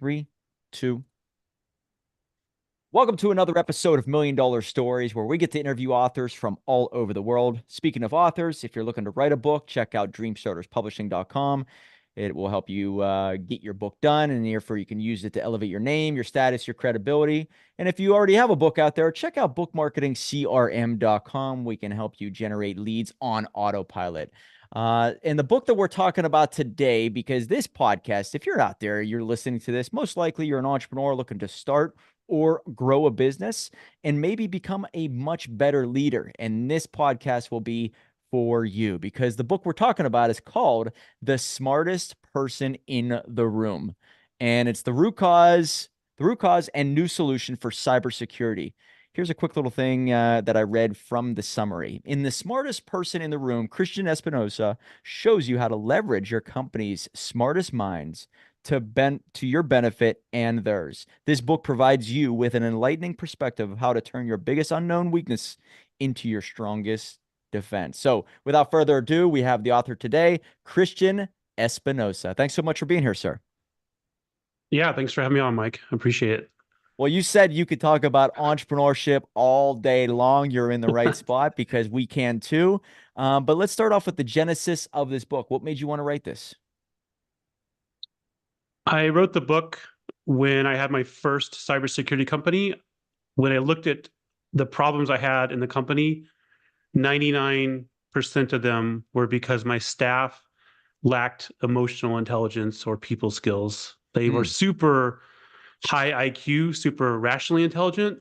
Three, two. Welcome to another episode of Million Dollar Stories, where we get to interview authors from all over the world. Speaking of authors, if you're looking to write a book, check out dreamstarterspublishing.com. It will help you get your book done, and therefore you can use it to elevate your name, your status, your credibility. And if you already have a book out there, check out bookmarketingcrm.com. We can help you generate leads on autopilot. And the book that we're talking about today, because this podcast, if you're out there, you're listening to this, most likely you're an entrepreneur looking to start or grow a business and maybe become a much better leader. And this podcast will be for you, because the book we're talking about is called The Smartest Person in the Room. And it's the root cause and new solution for cybersecurity. Here's a quick little thing that I read from the summary. In The Smartest Person in the Room, Christian Espinosa shows you how to leverage your company's smartest minds to your benefit and theirs. This book provides you with an enlightening perspective of how to turn your biggest unknown weakness into your strongest defense. So without further ado, we have the author today, Christian Espinosa. Thanks so much for being here, sir. Yeah, thanks for having me on, Mike. I appreciate it. Well, you said you could talk about entrepreneurship all day long. You're in the right spot, because we can too. But let's start off with the genesis of this book. What made you want to write this? I wrote the book when I had my first cybersecurity company. When I looked at the problems I had in the company, 99% of them were because my staff lacked emotional intelligence or people skills. They were super high IQ, super rationally intelligent,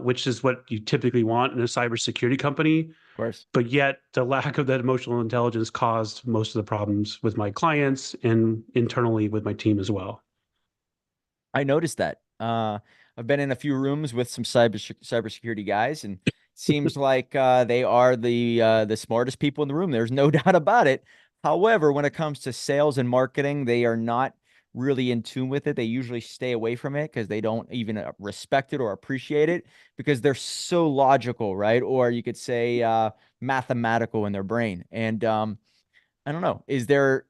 which is what you typically want in a cybersecurity company. Of course. But yet the lack of that emotional intelligence caused most of the problems with my clients and internally with my team as well. I noticed that. I've been in a few rooms with some cybersecurity guys, and it seems like they are the smartest people in the room. There's no doubt about it. However, when it comes to sales and marketing, they are not really in tune with it. They usually stay away from it because they don't even respect it or appreciate it, because they're so logical, right? Or you could say mathematical in their brain. And I don't know. Is there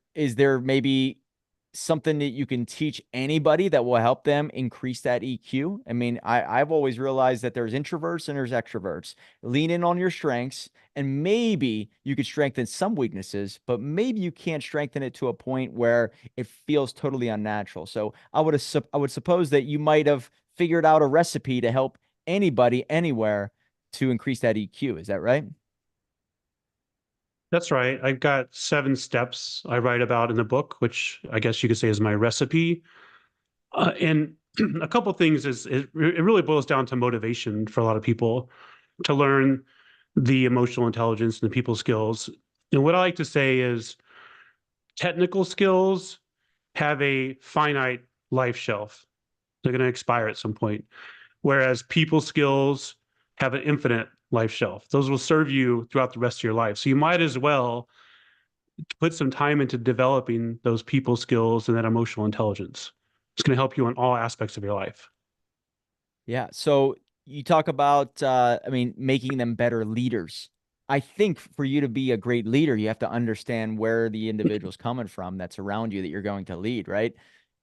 maybe something that you can teach anybody that will help them increase that EQ? I mean, I've always realized that there's introverts and there's extroverts. Lean in on your strengths, and maybe you could strengthen some weaknesses, but maybe you can't strengthen it to a point where it feels totally unnatural. So I would suppose that you might have figured out a recipe to help anybody anywhere to increase that EQ. Is that right? That's right. I've got 7 steps I write about in the book, which I guess you could say is my recipe. And a couple things is it really boils down to motivation for a lot of people to learn the emotional intelligence and the people skills. And what I like to say is technical skills have a finite life shelf. They're going to expire at some point. Whereas people skills have an infinite life shelf. Those will serve you throughout the rest of your life. So you might as well put some time into developing those people skills and that emotional intelligence. It's going to help you in all aspects of your life. Yeah. So you talk about, I mean, making them better leaders. I think for you to be a great leader, you have to understand where the individual's coming from that's around you that you're going to lead, right?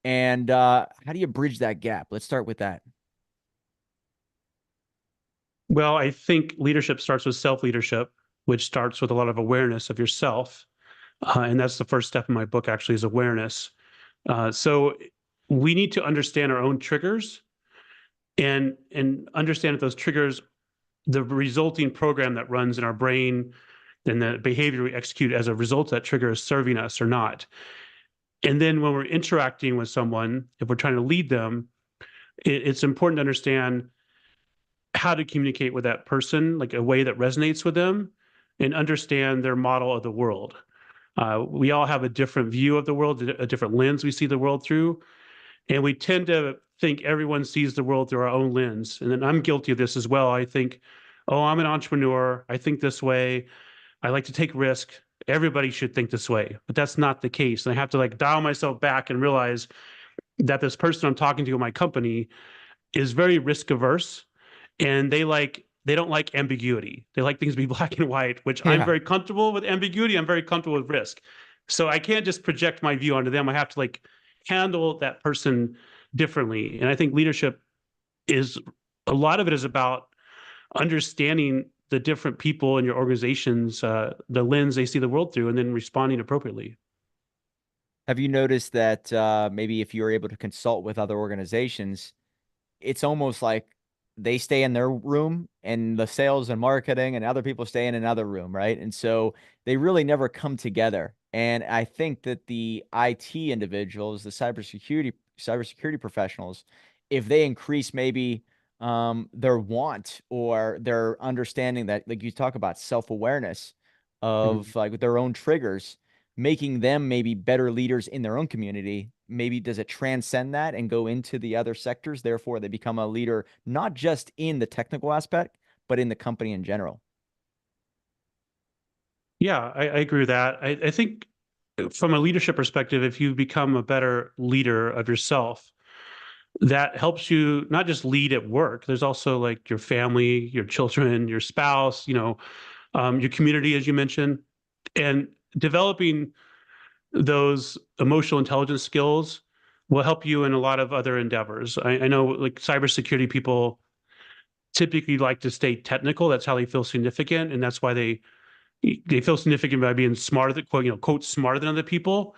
And how do you bridge that gap? Let's start with that. Well, I think leadership starts with self-leadership, which starts with a lot of awareness of yourself. And that's the first step in my book, actually, is awareness. So we need to understand our own triggers and understand that those triggers, the resulting program that runs in our brain and the behavior we execute as a result of that trigger is serving us or not. And then when we're interacting with someone, if we're trying to lead them, it's important to understand how to communicate with that person, like a way that resonates with them, and understand their model of the world. We all have a different view of the world, a different lens we see the world through. And we tend to think everyone sees the world through our own lens. And then I'm guilty of this as well. I think, oh, I'm an entrepreneur. I think this way. I like to take risk. Everybody should think this way. But that's not the case. And I have to like dial myself back and realize that this person I'm talking to in my company is very risk averse, and they don't like ambiguity. They like things to be black and white, which I'm Yeah. very comfortable with ambiguity. I'm very comfortable with risk. So I can't just project my view onto them. I have to like handle that person differently. And I think leadership is, a lot of it is about understanding the different people in your organizations, the lens they see the world through, and then responding appropriately. Have you noticed that maybe if you're able to consult with other organizations, it's almost like they stay in their room and the sales and marketing and other people stay in another room, right? And so they really never come together. And I think that the IT individuals, the cybersecurity professionals, if they increase maybe their want or their understanding that, like you talk about self-awareness Mhm. of like their own triggers, making them maybe better leaders in their own community, maybe does it transcend that and go into the other sectors, therefore they become a leader not just in the technical aspect but in the company in general? Yeah, I agree with that. I think from a leadership perspective, if you become a better leader of yourself, that helps you not just lead at work. There's also like your family, your children, your spouse, your community, as you mentioned, and developing those emotional intelligence skills will help you in a lot of other endeavors. I know like cybersecurity people typically like to stay technical. That's how they feel significant, and that's why they feel significant by being smarter than quote smarter than other people.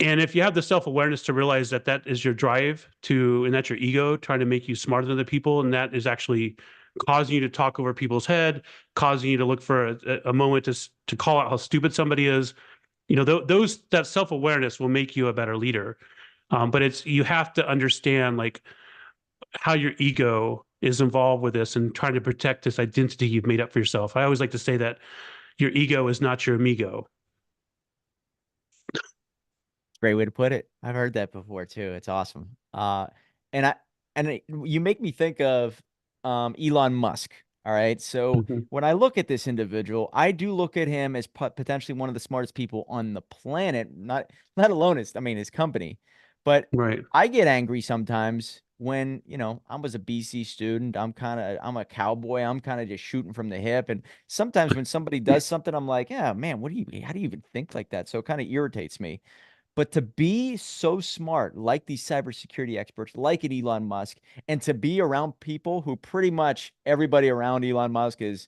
And if you have the self-awareness to realize that that is your drive to, and that's your ego trying to make you smarter than the people, and that is actually causing you to talk over people's head, causing you to look for a moment to call out how stupid somebody is. Those that self-awareness will make you a better leader. But you have to understand like how your ego is involved with this and trying to protect this identity you've made up for yourself. I always like to say that your ego is not your amigo. Great way to put it. I've heard that before too. It's awesome. And I you make me think of Elon Musk. All right. So Mhm. when I look at this individual, I do look at him as potentially one of the smartest people on the planet, not alone his, I mean, his company. But Right. I get angry sometimes when, I was a BC student. I'm a cowboy. I'm kind of just shooting from the hip. And sometimes when somebody does something, I'm like, yeah, man, how do you even think like that? So it kind of irritates me. But to be so smart, like these cybersecurity experts, like an Elon Musk, and to be around people who pretty much everybody around Elon Musk is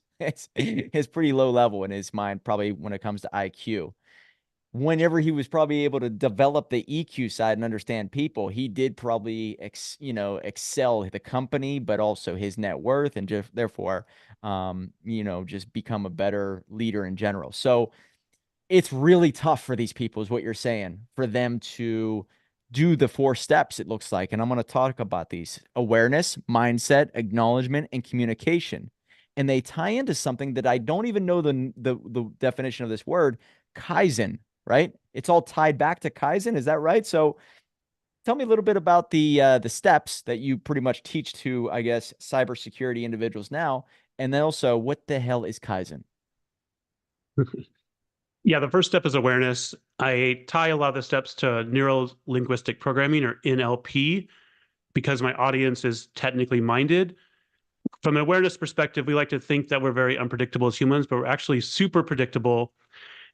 pretty low level in his mind, probably when it comes to IQ. Whenever he was probably able to develop the EQ side and understand people, he did probably excel the company, but also his net worth, and just therefore, just become a better leader in general. So it's really tough for these people, is what you're saying, for them to do the 4 steps, it looks like. And I'm going to talk about these: awareness, mindset, acknowledgement, and communication. And they tie into something that I don't even know the definition of this word, Kaizen, right? It's all tied back to Kaizen. Is that right? So tell me a little bit about the steps that you pretty much teach to, I guess, cybersecurity individuals now. And then also, what the hell is Kaizen? Yeah, the first step is awareness. I tie a lot of the steps to neuro linguistic programming, or NLP, because my audience is technically minded. From an awareness perspective, we like to think that we're very unpredictable as humans, but we're actually super predictable.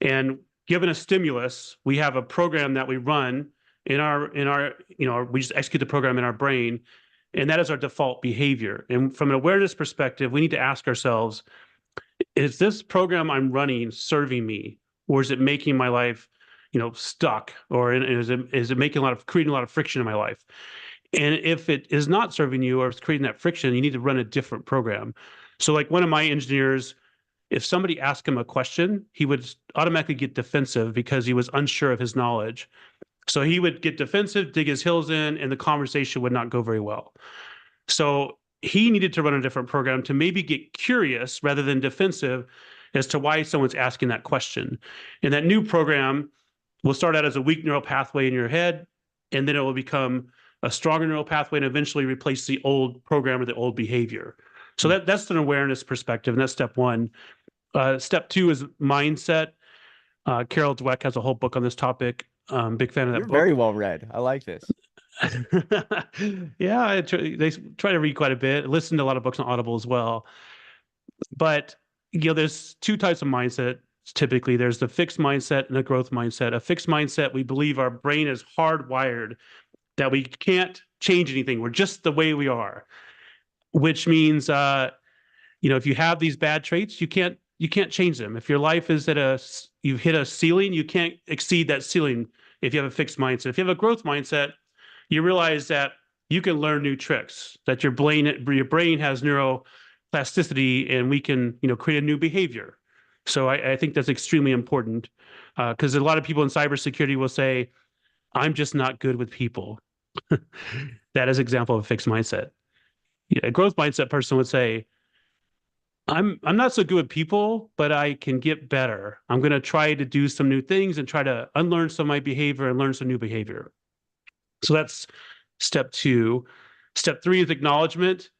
And given a stimulus, we have a program that we run we just execute the program in our brain, and that is our default behavior. And from an awareness perspective, we need to ask ourselves, is this program I'm running serving me, or is it making my life, stuck, or is it creating a lot of friction in my life? And if it is not serving you or it's creating that friction, you need to run a different program. So, like one of my engineers, if somebody asked him a question, he would automatically get defensive because he was unsure of his knowledge. So he would get defensive, dig his heels in, and the conversation would not go very well. So he needed to run a different program to maybe get curious rather than defensive as to why someone's asking that question. And that new program will start out as a weak neural pathway in your head, and then it will become a stronger neural pathway and eventually replace the old program or the old behavior. So Hmm. that's an awareness perspective, and that's step one. Step two is mindset. Carol Dweck has a whole book on this topic. Big fan of You're that very book. well read. I like this. Yeah, they try to read quite a bit. Listen to a lot of books on Audible as well. But there's two types of mindset. typically. There's the fixed mindset and the growth mindset. A fixed mindset, we believe our brain is hardwired, that we can't change anything. We're just the way we are, which means, if you have these bad traits, you can't change them. If your life is you've hit a ceiling, you can't exceed that ceiling if you have a fixed mindset. If you have a growth mindset, you realize that you can learn new tricks, that your brain has neuroplasticity, and we can, create a new behavior. So I think that's extremely important, because a lot of people in cybersecurity will say, I'm just not good with people. That is an example of a fixed mindset. A growth mindset person would say, I'm not so good with people, but I can get better. I'm going to try to do some new things and try to unlearn some of my behavior and learn some new behavior. So that's step 2. Step 3 is acknowledgement.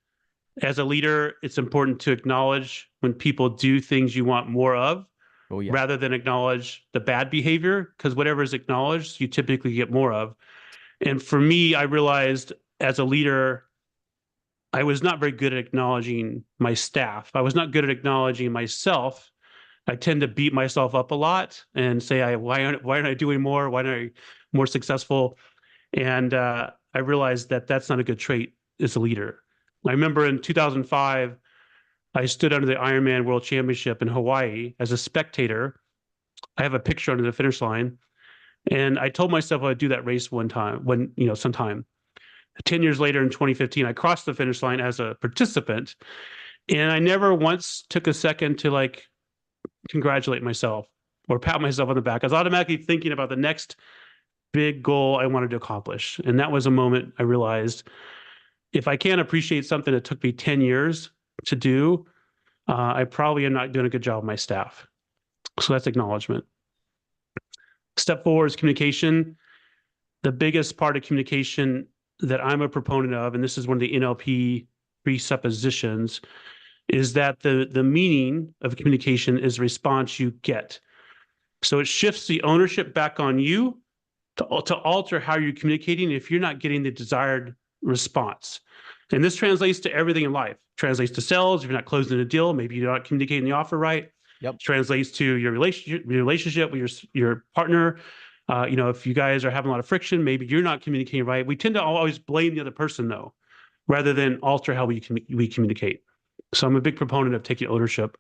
As a leader, it's important to acknowledge when people do things you want more of, Oh yeah. rather than acknowledge the bad behavior, because whatever is acknowledged, you typically get more of. And for me, I realized as a leader, I was not very good at acknowledging my staff. I was not good at acknowledging myself. I tend to beat myself up a lot and say, why aren't I doing more? Why aren't I more successful? And I realized that that's not a good trait as a leader. I remember in 2005, I stood under the Ironman World Championship in Hawaii as a spectator. I have a picture under the finish line. And I told myself I'd do that race sometime. 10 years later in 2015, I crossed the finish line as a participant. And I never once took a second to congratulate myself or pat myself on the back. I was automatically thinking about the next big goal I wanted to accomplish. And that was a moment I realized, if I can't appreciate something that took me 10 years to do, I probably am not doing a good job with my staff. So that's acknowledgement. Step 4 is communication. The biggest part of communication that I'm a proponent of, and this is one of the NLP presuppositions, is that the meaning of communication is the response you get. So it shifts the ownership back on you to alter how you're communicating if you're not getting the desired response. And this translates to everything in life. Translates to sales. If you're not closing a deal, maybe you're not communicating the offer right. Yep. Translates to your relationship with your partner. If you guys are having a lot of friction, maybe you're not communicating right. We tend to always blame the other person, though, rather than alter how we communicate. So I'm a big proponent of taking ownership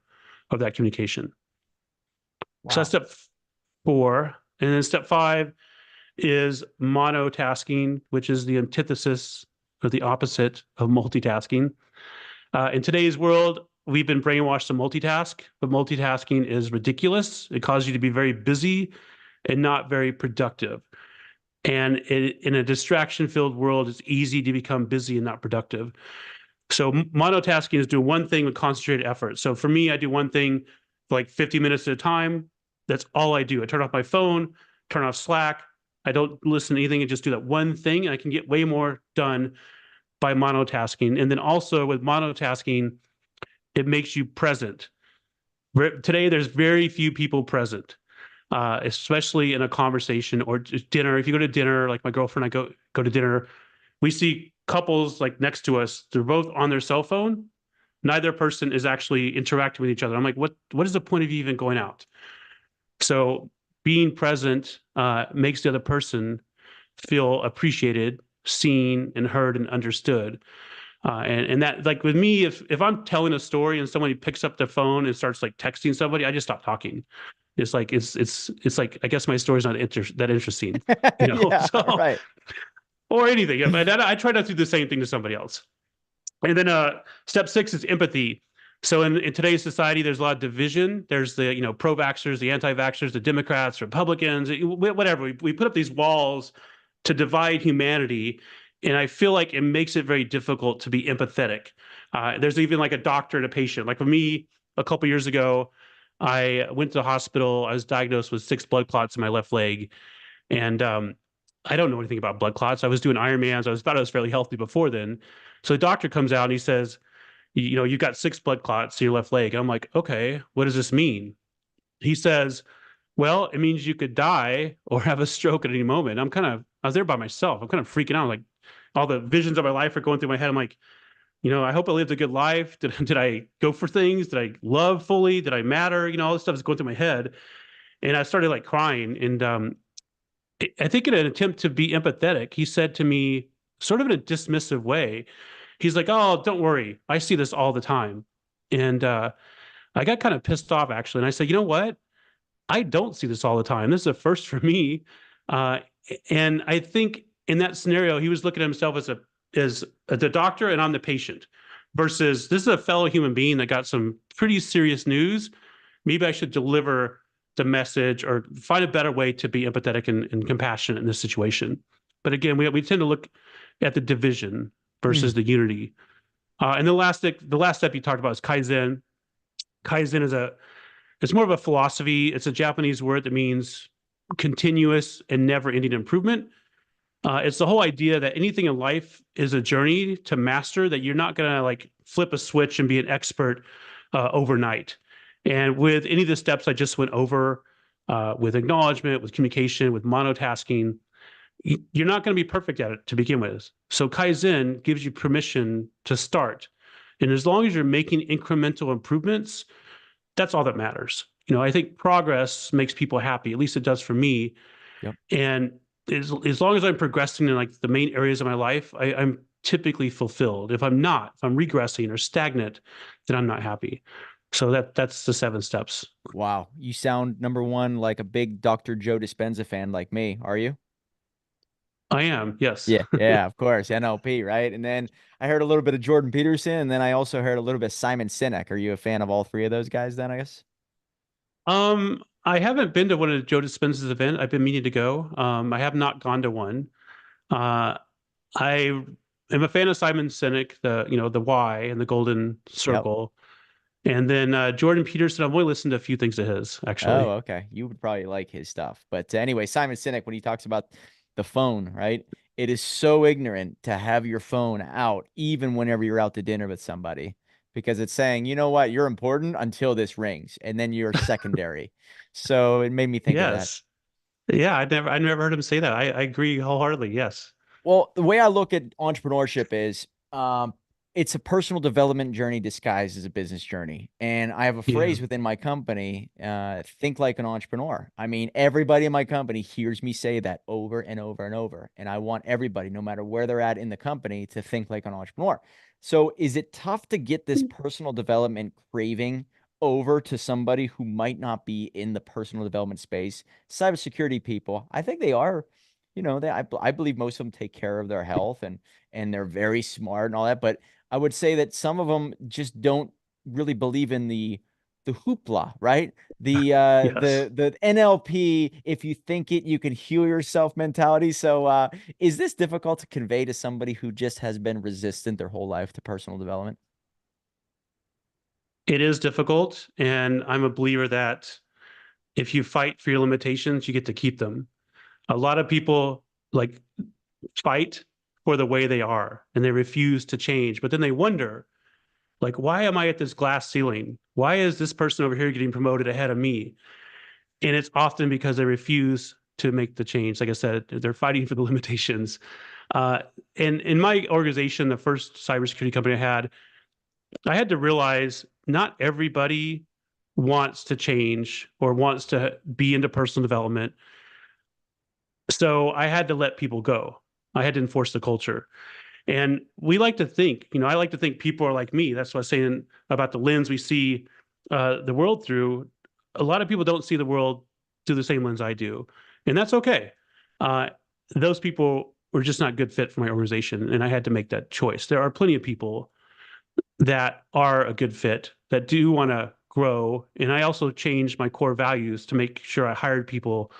of that communication. Wow. So that's step 4. And then step 5 is monotasking, which is the antithesis or the opposite of multitasking. In today's world, we've been brainwashed to multitask, but multitasking is ridiculous. It causes you to be very busy and not very productive. And in a distraction-filled world, it's easy to become busy and not productive. So monotasking is doing one thing with concentrated effort. So for me, I do one thing for 50 minutes at a time. That's all I do. I turn off my phone, turn off Slack. I don't listen to anything and just do that one thing. And I can get way more done by monotasking. And then also with monotasking, it makes you present. Today, there's very few people present, especially in a conversation or just dinner. If you go to dinner, like my girlfriend and I go to dinner, we see couples next to us. They're both on their cell phone. Neither person is actually interacting with each other. I'm like, what is the point of you even going out? So being present makes the other person feel appreciated, seen, and heard and understood. And that, with me, if I'm telling a story and somebody picks up their phone and starts texting somebody, I just stop talking. It's like I guess my story's not that interesting, Yeah, so, right. or anything. But I try not to do the same thing to somebody else. And then step 6 is empathy. So in today's society, there's a lot of division. There's the pro-vaxxers, the anti-vaxxers, the Democrats, Republicans, whatever. We put up these walls to divide humanity. And I feel like it makes it very difficult to be empathetic. There's even a doctor and a patient. Like for me, a couple years ago, I went to the hospital. I was diagnosed with 6 blood clots in my left leg. And I don't know anything about blood clots. I was doing Ironmans. I thought I was fairly healthy before then. So the doctor comes out and he says, you've got 6 blood clots to your left leg. And I'm like, okay, what does this mean? He says, well, it means you could die or have a stroke at any moment. I was there by myself. I'm kind of freaking out. All the visions of my life are going through my head. I'm like, I hope I lived a good life. Did I go for things? Did I love fully? Did I matter? All this stuff is going through my head. And I started like crying. And I think in an attempt to be empathetic, he said to me, sort of in a dismissive way, he's like, "Oh, don't worry. I see this all the time." And I got kind of pissed off actually. And I said, "You know what? I don't see this all the time. This is a first for me." Uh, and I think in that scenario, he was looking at himself as the doctor and I'm the patient, versus this is a fellow human being that got some pretty serious news. Maybe I should deliver the message or find a better way to be empathetic and compassionate in this situation. But again, we tend to look at the division versus Mm. the unity. And the last step you talked about is Kaizen. Kaizen is it's more of a philosophy. It's a Japanese word that means continuous and never-ending improvement. It's the whole idea that anything in life is a journey to master, that you're not going to like flip a switch and be an expert overnight. And with any of the steps I just went over, with acknowledgement, with communication, with monotasking, you're not going to be perfect at it to begin with. So Kaizen gives you permission to start. And as long as you're making incremental improvements, that's all that matters. I think progress makes people happy. At least it does for me. Yep. And as long as I'm progressing in like the main areas of my life, I'm typically fulfilled. If I'm not, if I'm regressing or stagnant, then I'm not happy. So that's the 7 steps. Wow. You sound, number one, like a big Dr. Joe Dispenza fan like me. Are you? I am, yes. Yeah, yeah, of course. NLP, right? And then I heard a little bit of Jordan Peterson, and then I also heard a little bit of Simon Sinek. Are you a fan of all three of those guys then, I guess? I haven't been to one of Joe Dispenza's event. I've been meaning to go. I have not gone to one. Uh, I am a fan of Simon Sinek, the why and the golden Yep. circle. And then Jordan Peterson, I've only listened to a few things of his, Oh, actually. okay. You would probably like his stuff. But anyway, Simon Sinek, when he talks about the phone, right? It is so ignorant to have your phone out, even whenever you're out to dinner with somebody, because it's saying, you know what, you're important until this rings, and then you're secondary. So it made me think of that. Yes. Yeah, I never heard him say that. I agree wholeheartedly. Yes. Well, the way I look at entrepreneurship is it's a personal development journey disguised as a business journey. And I have a Yeah. phrase within my company, think like an entrepreneur. I mean, everybody in my company hears me say that over and over and over. And I want everybody, no matter where they're at in the company, to think like an entrepreneur. So is it tough to get this personal development craving over to somebody who might not be in the personal development space? Cybersecurity people, I think they are, I believe most of them take care of their health and they're very smart and all that, but I would say that some of them just don't really believe in the hoopla, right? Yes. The NLP, if you think it, you can heal yourself mentality. So is this difficult to convey to somebody who just has been resistant their whole life to personal development? It is difficult. And I'm a believer that if you fight for your limitations, you get to keep them. A lot of people like fight for the way they are and they refuse to change, but then they wonder, like, why am I at this glass ceiling? Why is this person over here getting promoted ahead of me? And it's often because they refuse to make the change. Like I said, they're fighting for the limitations. And in my organization, the first cybersecurity company I had to realize not everybody wants to change or wants to be into personal development. So I had to let people go. I had to enforce the culture. And we like to think, I like to think people are like me. That's what I was saying about the lens we see the world through. A lot of people don't see the world through the same lens I do. And that's okay. Uh, those people were just not good fit for my organization. And I had to make that choice. There are plenty of people that are a good fit that do want to grow. And I also changed my core values to make sure I hired people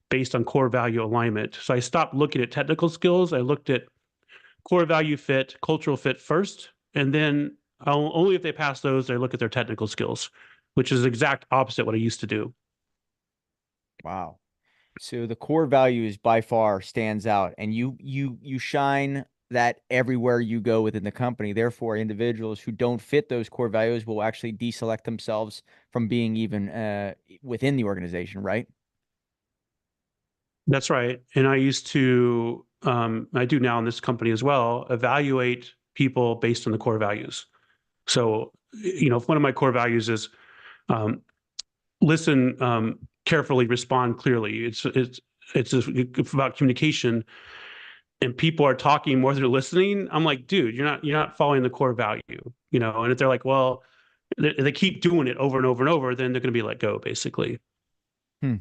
based on core value alignment. So I stopped looking at technical skills. I looked at core value fit, cultural fit first, and then only if they pass those, I look at their technical skills, which is exact opposite what I used to do. Wow. So the core values by far stands out, and you shine that everywhere you go within the company. Therefore, individuals who don't fit those core values will actually deselect themselves from being even within the organization, right? That's right. And I used to, I do now in this company as well, evaluate people based on the core values. So, if one of my core values is listen carefully, respond clearly. It's about communication, and people are talking more than they're listening. I'm like, dude, you're not following the core value, And if they're like, well, they keep doing it over and over and over, then they're going to be let go, basically. Hmm.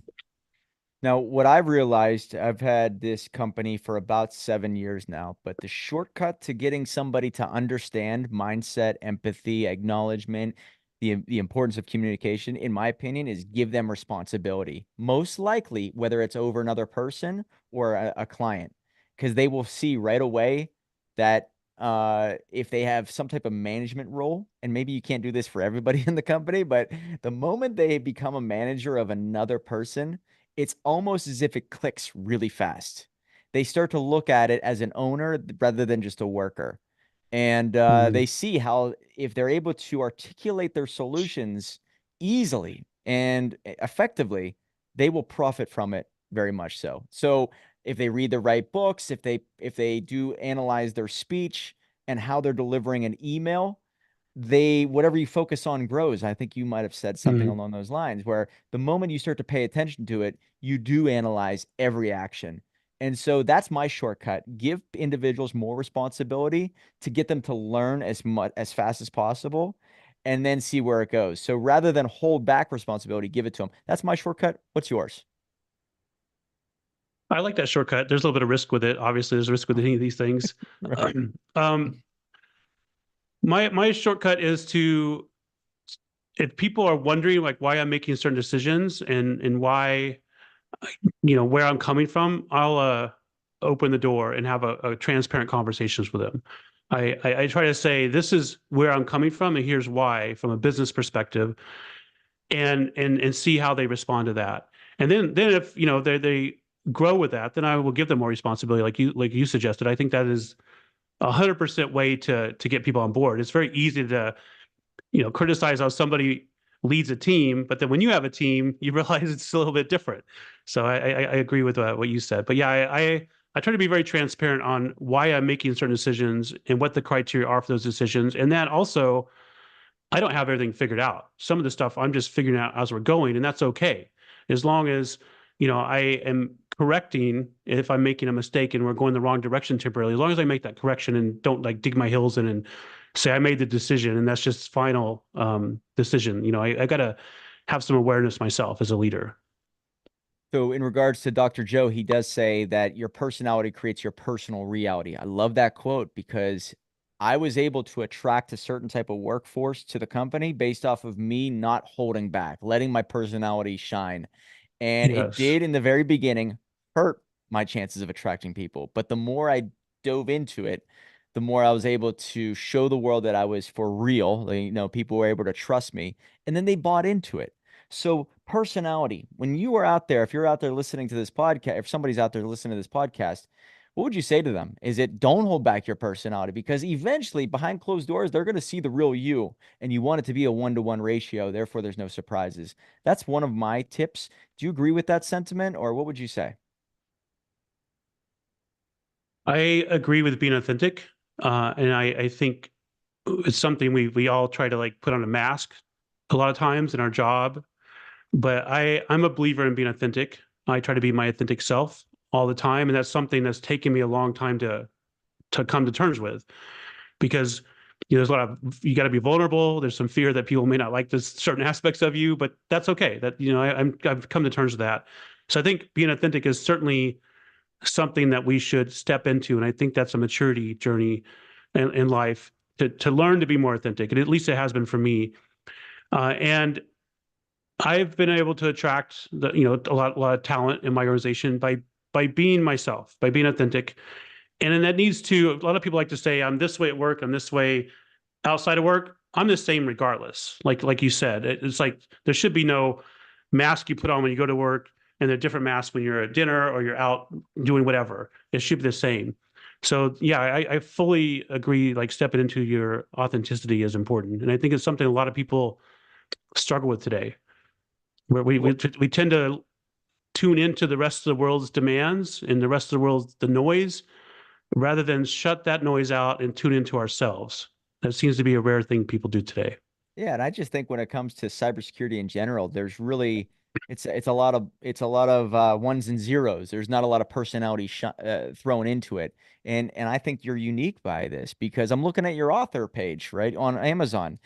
Now, what I've realized, I've had this company for about 7 years now, but the shortcut to getting somebody to understand mindset, empathy, acknowledgement, the importance of communication, in my opinion, is give them responsibility. Most likely, whether it's over another person or a client, because they will see right away that if they have some type of management role, and maybe you can't do this for everybody in the company, but the moment they become a manager of another person, it's almost as if it clicks really fast. They start to look at it as an owner rather than just a worker. And Mhm. they see how if they're able to articulate their solutions easily and effectively, they will profit from it very much so. So if they read the right books, if they do analyze their speech and how they're delivering an email, they whatever you focus on grows. I think you might have said something Mhm. along those lines where the moment you start to pay attention to it, you do analyze every action. And so that's my shortcut. Give individuals more responsibility to get them to learn as fast as possible and then see where it goes. So rather than hold back responsibility, give it to them. That's my shortcut. What's yours? I like that shortcut. There's a little bit of risk with it. Obviously, there's risk with any of these things. Right. Um, my shortcut is to, if people are wondering like why I'm making certain decisions and why, where I'm coming from, I'll open the door and have a transparent conversations with them. I try to say this is where I'm coming from and here's why from a business perspective, and see how they respond to that. And then if they grow with that, then I will give them more responsibility, like you suggested. I think that is 100% way to get people on board. It's very easy to criticize how somebody leads a team, but then when you have a team, you realize it's a little bit different. So I agree with what you said. But yeah, I try to be very transparent on why I'm making certain decisions and what the criteria are for those decisions, and that also I don't have everything figured out. Some of the stuff I'm just figuring out as we're going, and that's okay. As long as, I am correcting if I'm making a mistake and we're going the wrong direction temporarily, as long as I make that correction and don't like dig my heels in and say I made the decision and that's just final decision. I got to have some awareness myself as a leader. So, in regards to Dr. Joe, he does say that your personality creates your personal reality. I love that quote because I was able to attract a certain type of workforce to the company based off of me not holding back, letting my personality shine. And it Yes. did in the very beginning hurt my chances of attracting people. But the more I dove into it, the more I was able to show the world that I was for real. People were able to trust me, and then they bought into it. So, personality, when you are out there, if you're out there listening to this podcast, if somebody's out there listening to this podcast, what would you say to them? Is it don't hold back your personality because eventually behind closed doors, they're going to see the real you and you want it to be a 1-to-1 ratio. Therefore, there's no surprises. That's one of my tips. Do you agree with that sentiment or what would you say? I agree with being authentic. And I think it's something we all try to like put on a mask a lot of times in our job. But I'm a believer in being authentic. I try to be my authentic self all the time, and that's something that's taken me a long time to come to terms with, because there's a lot of, you got to be vulnerable. There's some fear that people may not like this certain aspects of you, but that's okay. That I've come to terms with that. So I think being authentic is certainly something that we should step into, and I think that's a maturity journey in life to learn to be more authentic, and at least it has been for me. And I've been able to attract a lot of talent in my organization by being myself, by being authentic. And then that needs to, a lot of people like to say, I'm this way at work, I'm this way outside of work. I'm the same regardless. Like you said, it's like there should be no mask you put on when you go to work and a different mask when you're at dinner or you're out doing whatever. It should be the same. So yeah, I fully agree. Like stepping into your authenticity is important, and I think it's something a lot of people struggle with today, where we tend to tune into the rest of the world's demands and the rest of the world's the noise, rather than shut that noise out and tune into ourselves. That seems to be a rare thing people do today. Yeah, and I just think when it comes to cybersecurity in general, there's really it's a lot of ones and zeros. There's not a lot of personality thrown into it, and I think you're unique by this because I'm looking at your author page right on Amazon.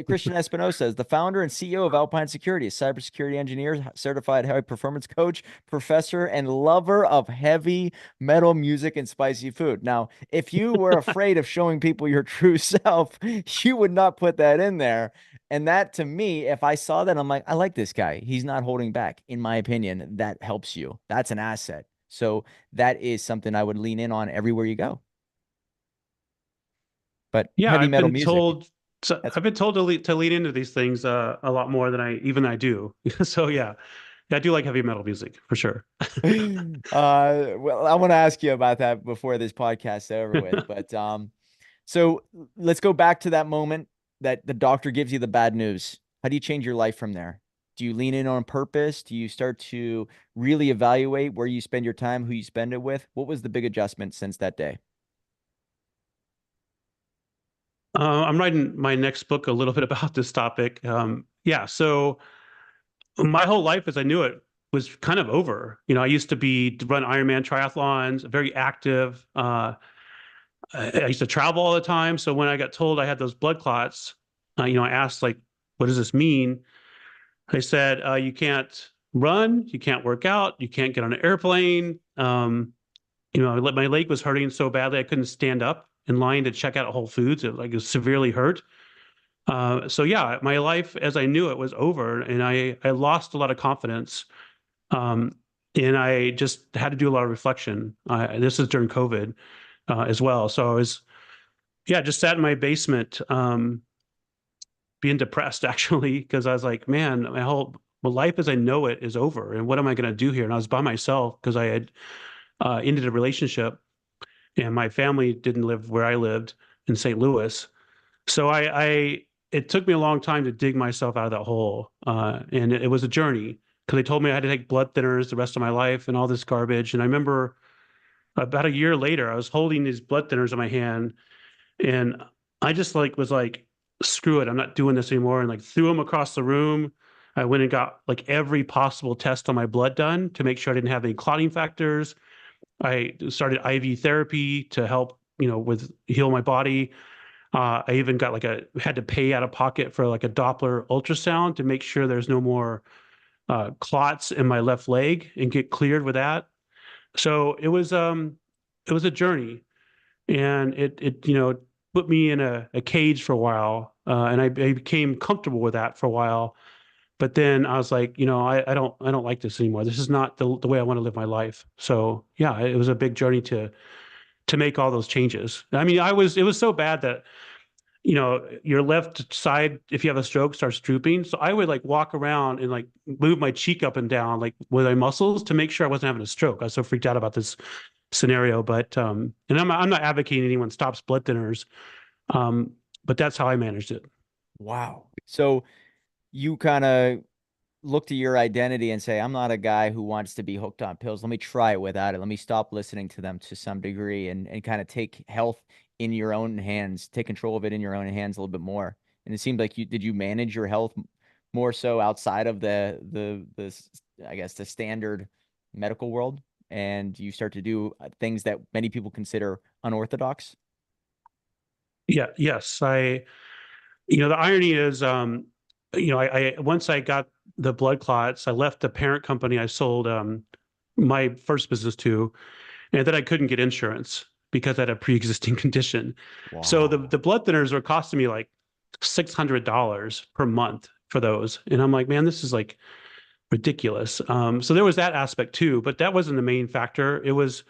Christian Espinosa is the founder and CEO of Alpine Security, a cybersecurity engineer, certified high performance coach, professor, and lover of heavy metal music and spicy food. Now, if you were afraid of showing people your true self, you would not put that in there. And that to me, if I saw that, I'm like, I like this guy. He's not holding back. In my opinion, that helps you. That's an asset. So that is something I would lean in on everywhere you go. But Yeah, heavy I've metal been music, told so that's I've been told to lean into these things a lot more than I do. So yeah, I do like heavy metal music for sure. well, I want to ask you about that before this podcast is over with. But so let's go back to that moment that the doctor gives you the bad news. How do you change your life from there? Do you lean in on purpose? Do you start to really evaluate where you spend your time, who you spend it with? What was the big adjustment since that day? I'm writing my next book a little bit about this topic. Yeah, so my whole life as I knew it was kind of over. You know, I used to run Ironman triathlons, very active. I used to travel all the time. So when I got told I had those blood clots, I asked like, what does this mean? They said, you can't run, you can't work out, you can't get on an airplane. My leg was hurting so badly I couldn't stand up in line to check out at Whole Foods. It was severely hurt. So yeah, my life as I knew it was over, and I lost a lot of confidence. Um, and I just had to do a lot of reflection. This is during COVID as well. So I was, yeah, just sat in my basement, being depressed actually, because I was like, man, my life as I know it is over, and what am I going to do here? And I was by myself because I had ended a relationship, and my family didn't live where I lived in St. Louis. So it took me a long time to dig myself out of that hole, and it was a journey because they told me I had to take blood thinners the rest of my life and all this garbage. And I remember about a year later, I was holding these blood thinners in my hand, and I just was like, screw it, I'm not doing this anymore, and like threw them across the room. I went and got like every possible test on my blood done to make sure I didn't have any clotting factors. I started IV therapy to help, with heal my body. I even had to pay out of pocket for like a Doppler ultrasound to make sure there's no more clots in my left leg and get cleared with that. So it was a journey, and it put me in a cage for a while, and I became comfortable with that for a while. But then I was like, I don't like this anymore. This is not the way I want to live my life. So yeah, it was a big journey to make all those changes. I mean, it was so bad that your left side, if you have a stroke, starts drooping. So I would like walk around and like move my cheek up and down, like with my muscles to make sure I wasn't having a stroke. I was so freaked out about this scenario. But and I'm not advocating anyone stops blood thinners, um, but that's how I managed it. Wow. So you kind of look to your identity and say, I'm not a guy who wants to be hooked on pills. Let me try it without it. Let me stop listening to them to some degree and kind of take health in your own hands, take control of it in your own hands a little bit more. And it seemed like did you manage your health more so outside of I guess the standard medical world, and you start to do things that many people consider unorthodox? Yeah, yes. The irony is, I once I got the blood clots, I left the parent company I sold my first business to, and then I couldn't get insurance because I had a pre-existing condition. So Wow. the blood thinners were costing me like $600 per month for those, and I'm like, man, this is like ridiculous. So there was that aspect too, but that wasn't the main factor. It was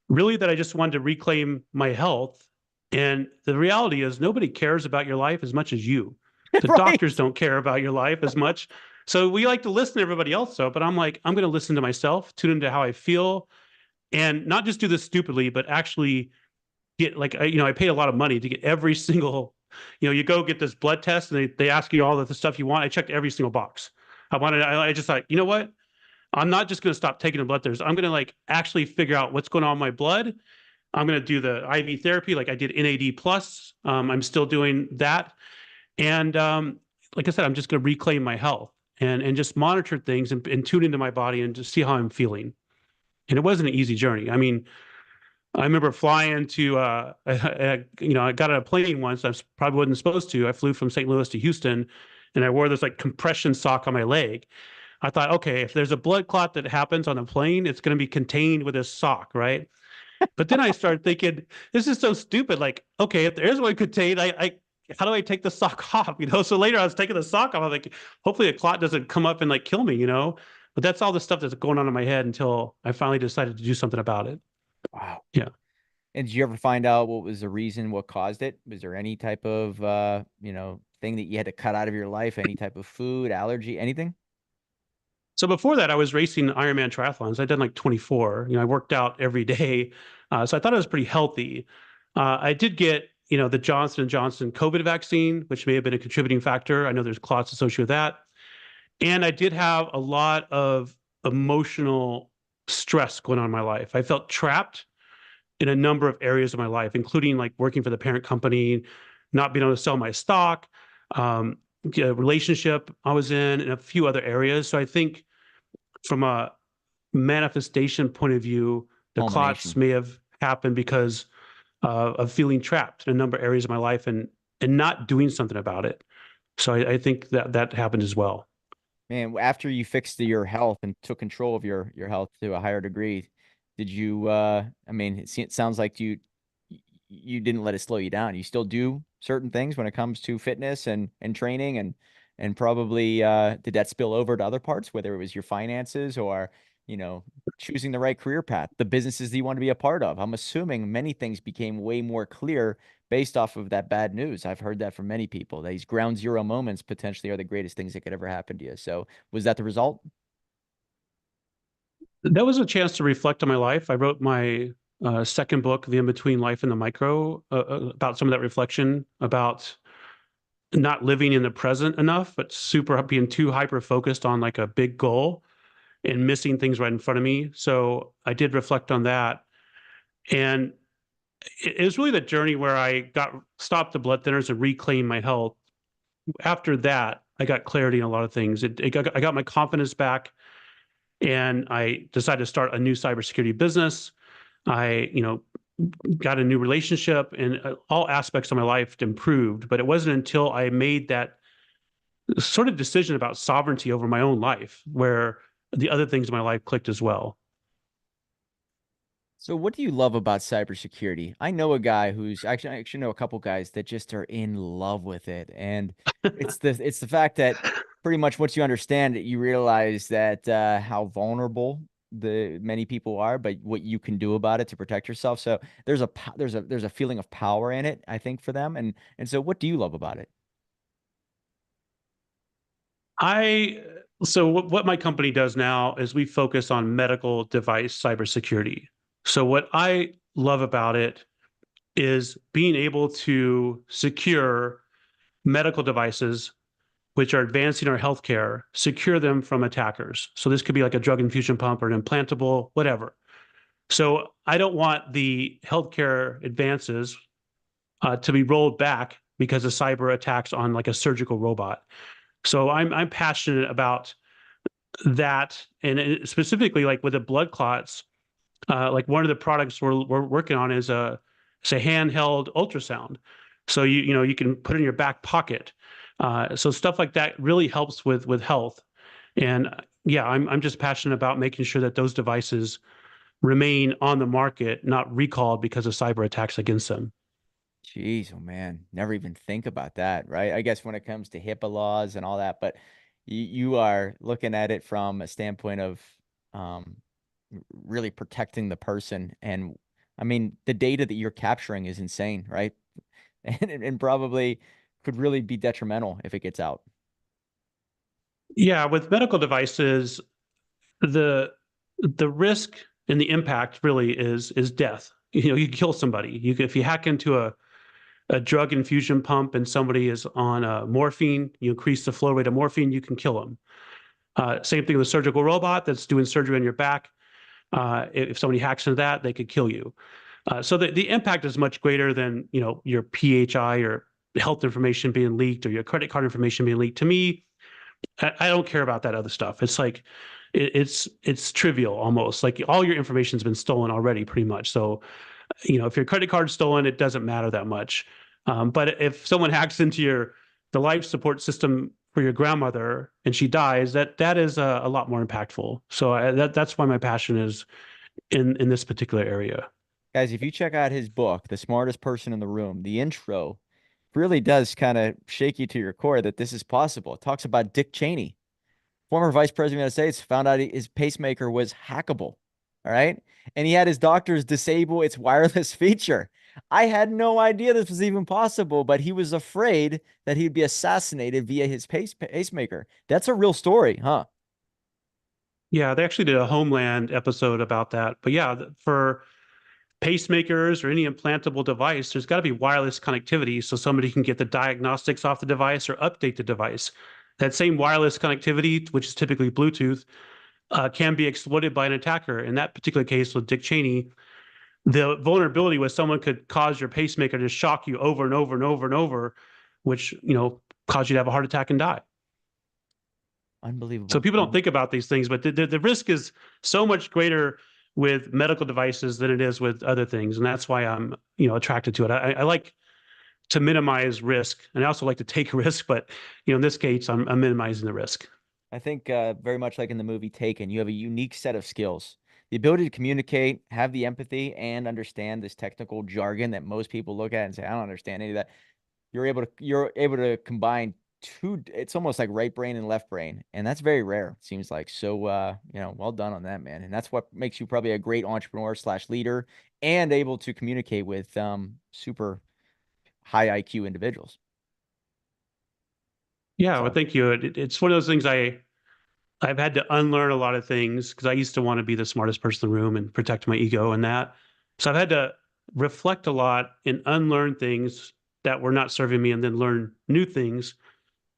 really that I just wanted to reclaim my health. And the reality is, nobody cares about your life as much as you. The doctors Right. don't care about your life as much. So we like to listen to everybody else, though. But I'm like, I'm going to listen to myself, tune into how I feel, and not just do this stupidly, but actually get like, I paid a lot of money to get every single, you go get this blood test and they ask you all of the stuff you want. I checked every single box. I just like, you know what? I'm not just going to stop taking the blood thinners. I'm going to like actually figure out what's going on in my blood, I'm going to do the IV therapy. Like I did NAD plus. I'm still doing that. And like I said, I'm just going to reclaim my health and just monitor things and tune into my body and just see how I'm feeling. And it wasn't an easy journey. I mean, I remember flying to, I got on a plane once. I probably wasn't supposed to. I flew from St. Louis to Houston, and I wore this like compression sock on my leg. I thought, okay, if there's a blood clot that happens on a plane, it's going to be contained with this sock, right? But then I started thinking, this is so stupid. Like, okay, if there is one contained, how do I take the sock off? So later I was taking the sock off. I'm like, hopefully a clot doesn't come up and like kill me. But that's all the stuff that's going on in my head until I finally decided to do something about it. Wow. Yeah. And did you ever find out what was the reason, what caused it? Was there any type of, thing that you had to cut out of your life? Any type of food, allergy, anything? So before that, I was racing Ironman triathlons. I'd done like 24. I worked out every day, so I thought it was pretty healthy. I did get, the Johnson and Johnson COVID vaccine, which may have been a contributing factor. I know there's clots associated with that, and I did have a lot of emotional stress going on in my life. I felt trapped in a number of areas of my life, including like working for the parent company, not being able to sell my stock, a relationship I was in, and a few other areas. So I think from a manifestation point of view, the clots Culmination. may have happened because of feeling trapped in a number of areas of my life and not doing something about it. So I think that happened as well. Man, after you fixed your health and took control of your health to a higher degree, did you I mean, it sounds like you didn't let it slow you down. You still do certain things when it comes to fitness and training and probably did that spill over to other parts, whether it was your finances or, you know, choosing the right career path, the businesses that you want to be a part of. I'm assuming many things became way more clear based off of that bad news. I've heard that from many people. These ground zero moments potentially are the greatest things that could ever happen to you. So was that the result? That was a chance to reflect on my life. I wrote my second book, The In-Between Life and the Micro, about some of that reflection about not living in the present enough, but super being too hyper focused on like a big goal and missing things right in front of me. So I did reflect on that. And it was really the journey where I got stopped the blood thinners and reclaimed my health. After that, I got clarity in a lot of things. I got my confidence back, and I decided to start a new cybersecurity business. I, got a new relationship, and all aspects of my life improved. But it wasn't until I made that sort of decision about sovereignty over my own life where the other things in my life clicked as well. So what do you love about cybersecurity? I know a guy who's I actually know a couple guys that just are in love with it. And it's the fact that pretty much once you understand it, you realize that how vulnerable the many people are, but what you can do about it to protect yourself. So there's a feeling of power in it, I think, for them. And so what do you love about it? I so what my company does now is we focus on medical device cybersecurity. So what I love about it is being able to secure medical devices which are advancing our healthcare, secure them from attackers. So this could be like a drug infusion pump or an implantable, whatever. So I don't want the healthcare advances to be rolled back because of cyber attacks on like a surgical robot. So I'm passionate about that, and specifically like with the blood clots. Like one of the products we're working on is it's a handheld ultrasound. So you can put it in your back pocket. So stuff like that really helps with health. And yeah, I'm just passionate about making sure that those devices remain on the market, not recalled because of cyber attacks against them. Jeez, oh man, never even think about that, right? I guess when it comes to HIPAA laws and all that, but you are looking at it from a standpoint of um, really protecting the person. And I mean, the data that you're capturing is insane, right? And probably could really be detrimental if it gets out. Yeah, with medical devices, the the risk and the impact really is death. You kill somebody. If you hack into a drug infusion pump and somebody is on morphine, you increase the flow rate of morphine, you can kill them. Same thing with a surgical robot that's doing surgery on your back. If somebody hacks into that, they could kill you. So the impact is much greater than, your PHI or health information being leaked or your credit card information being leaked. To me, I don't care about that other stuff. It's like it's trivial almost. Like all your information's been stolen already, pretty much. So, if your credit card's stolen, it doesn't matter that much. But if someone hacks into the life support system for your grandmother and she dies, that is a lot more impactful. So that's why my passion is in this particular area. Guys, if you check out his book, The Smartest Person in the Room, the intro really does kind of shake you to your core that this is possible. It talks about Dick Cheney, former vice president of the United States, found out his pacemaker was hackable. All right. And he had his doctors disable its wireless feature. I had no idea this was even possible, but he was afraid that he'd be assassinated via his pacemaker. That's a real story, huh? Yeah, they actually did a Homeland episode about that. But yeah, for pacemakers or any implantable device, there's got to be wireless connectivity so somebody can get the diagnostics off the device or update the device. That same wireless connectivity, which is typically Bluetooth, can be exploited by an attacker. In that particular case with Dick Cheney, the vulnerability was someone could cause your pacemaker to shock you over and over and over and over, which, cause you to have a heart attack and die. So Unbelievable. people don't think about these things, but the risk is so much greater with medical devices than it is with other things. And that's why I'm, attracted to it. I like to minimize risk, and I also like to take risk, but in this case, I'm minimizing the risk. I think very much like in the movie Taken, you have a unique set of skills. The ability to communicate, have the empathy, and understand this technical jargon that most people look at and say, I don't understand any of that. You're able to combine two, it's almost like right brain and left brain. And that's very rare, it seems like. So well done on that, man. And that's what makes you probably a great entrepreneur slash leader and able to communicate with super high IQ individuals. Yeah, well, So thank you. It's one of those things I've had to unlearn a lot of things because I used to want to be the smartest person in the room and protect my ego and that. So I've had to reflect a lot and unlearn things that were not serving me and then learn new things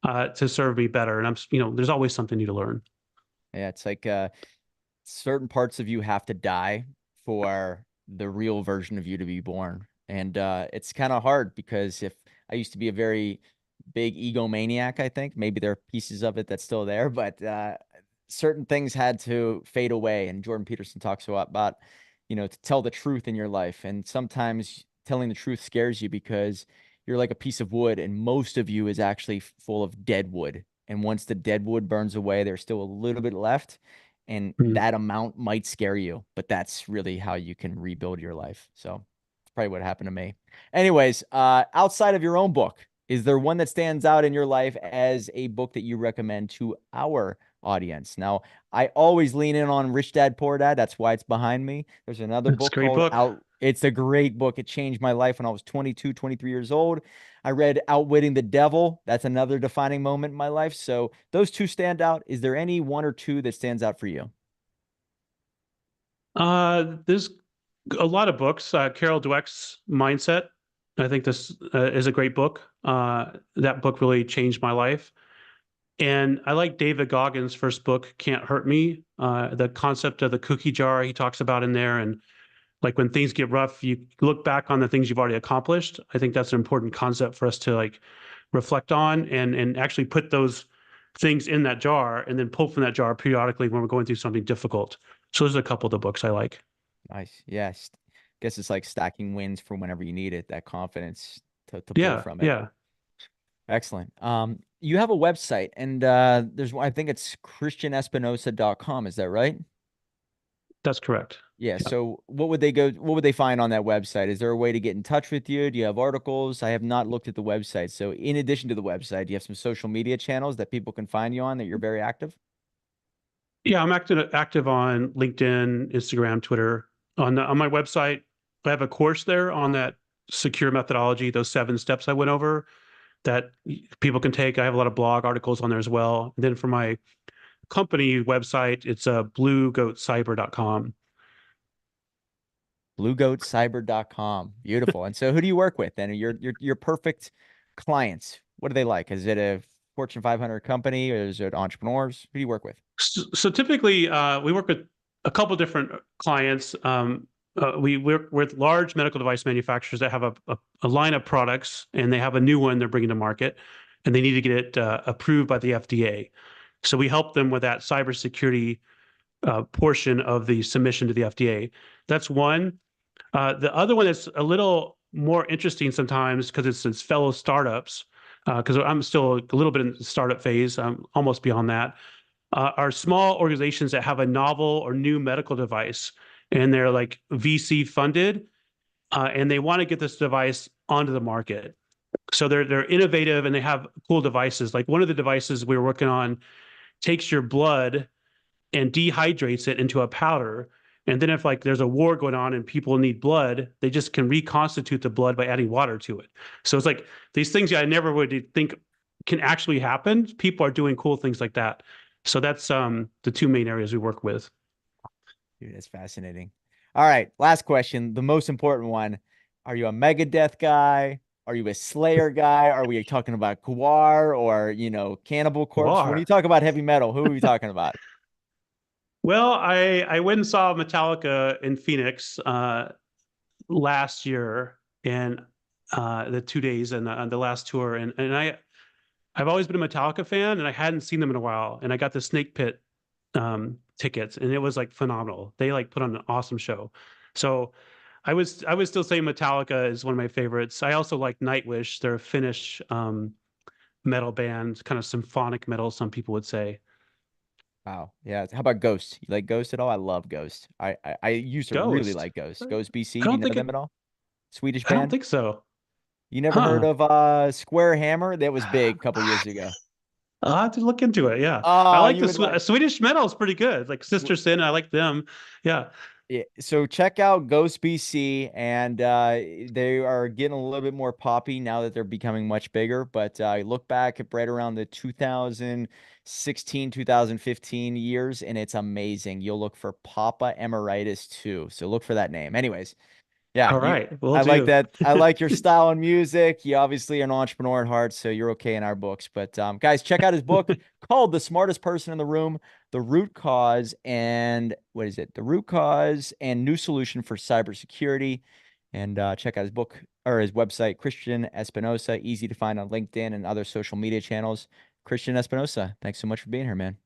to serve me better. And there's always something new to learn. yeah, it's like certain parts of you have to die for the real version of you to be born. And it's kind of hard because if I used to be a very big egomaniac, I think maybe there are pieces of it that's still there, but certain things had to fade away. And Jordan Peterson talks a lot about, to tell the truth in your life. And sometimes telling the truth scares you because you're like a piece of wood, and most of you is actually full of dead wood. And once the dead wood burns away, there's still a little bit left. And Mhm. that amount might scare you, but that's really how you can rebuild your life. So it's probably what happened to me. Anyways, outside of your own book, is there one that stands out in your life as a book that you recommend to our audience? Now, I always lean in on Rich Dad Poor Dad. That's why it's behind me. There's another It's a book great called book. Out. It's a great book. It changed my life when I was 22, 23 years old. I read Outwitting the Devil. That's another defining moment in my life. So those two stand out. Is there any one or two that stands out for you? There's a lot of books. Carol Dweck's Mindset. I think this is a great book. That book really changed my life. And I like David Goggins' first book, Can't Hurt Me. The concept of the cookie jar he talks about in there. And like when things get rough, you look back on the things you've already accomplished. I think that's an important concept for us to like reflect on and actually put those things in that jar and then pull from that jar periodically when we're going through something difficult. So there's a couple of the books I like. Nice. Yes. Guess it's like stacking wins for whenever you need it, that confidence to pull Yeah, from it. yeah, Excellent. You have a website and there's one, I think it's christianespinosa.com. Is that right? that's correct. Yeah. Yeah. So what would they find on that website? Is there a way to get in touch with you? Do you have articles? I have not looked at the website. So in addition to the website, do you have some social media channels that people can find you on that you're very active? Yeah, I'm active on LinkedIn, Instagram, Twitter. On my website, I have a course there on that secure methodology, those 7 steps I went over that people can take. I have a lot of blog articles on there as well. And then for my company website, it's bluegoatcyber.com. Bluegoatcyber.com. Beautiful. And so who do you work with then? Your perfect clients. What are they like? Is it a Fortune 500 company or is it entrepreneurs? Who do you work with? So typically, we work with a couple different clients. we work with large medical device manufacturers that have a line of products, and they have a new one they're bringing to market, and they need to get it approved by the FDA. So we help them with that cybersecurity portion of the submission to the FDA. That's one. The other one that's a little more interesting sometimes because it's fellow startups, because I'm still a little bit in the startup phase. I'm almost beyond that. Are small organizations that have a novel or new medical device, and they're like VC funded, and they want to get this device onto the market. So they're innovative and they have cool devices. Like one of the devices we were working on takes your blood and dehydrates it into a powder. And then if like there's a war going on and people need blood, they just can reconstitute the blood by adding water to it. So it's like these things I never would think can actually happen. People are doing cool things like that. So that's the two main areas we work with. Dude, that's fascinating. All right, last question, the most important one. Are you a Megadeth guy? Are you a Slayer guy? Are we talking about Gwar or, Cannibal Corpse? When you War. talk about heavy metal, who are we talking about? Well, I went and saw Metallica in Phoenix last year, and the 2 days and the last tour, and I've always been a Metallica fan, and I hadn't seen them in a while, and I got the Snake Pit tickets, and it was like phenomenal. They like put on an awesome show. So I would still say Metallica is one of my favorites. I also like Nightwish. They're a Finnish metal band, kind of symphonic metal, some people would say. Wow. Yeah. How about Ghost? You like Ghost at all? I love Ghost. I used to really Ghost. like Ghost. I Ghost BC. Do you don't know think them it. at all? Swedish I don't band. think so. You never heard Huh. of Square Hammer? That was big a couple years ago. I'll have to look into it. Yeah, I Oh, like you the would like. Swedish metal is pretty good. Like Sister Sin, I like them. Yeah. Yeah, so check out Ghost BC, and they are getting a little bit more poppy now that they're becoming much bigger. But look back at right around the 2016, 2015 years, and it's amazing. You'll look for Papa Emeritus too. So look for that name. Anyways, yeah, All you. right, we'll I like do. that. I like your style and music. You obviously are an entrepreneur at heart, so you're okay in our books. But guys, check out his book called "The Smartest Person in the Room: The Root Cause and what is it? The Root Cause and New Solution for Cybersecurity." And check out his book or his website, Christian Espinosa. Easy to find on LinkedIn and other social media channels. Christian Espinosa, thanks so much for being here, man.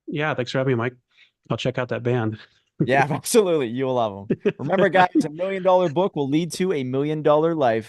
Yeah, thanks for having me, Mike. I'll check out that band. Yeah, absolutely. You will love them. Remember, guys, $1 million book will lead to $1 million life.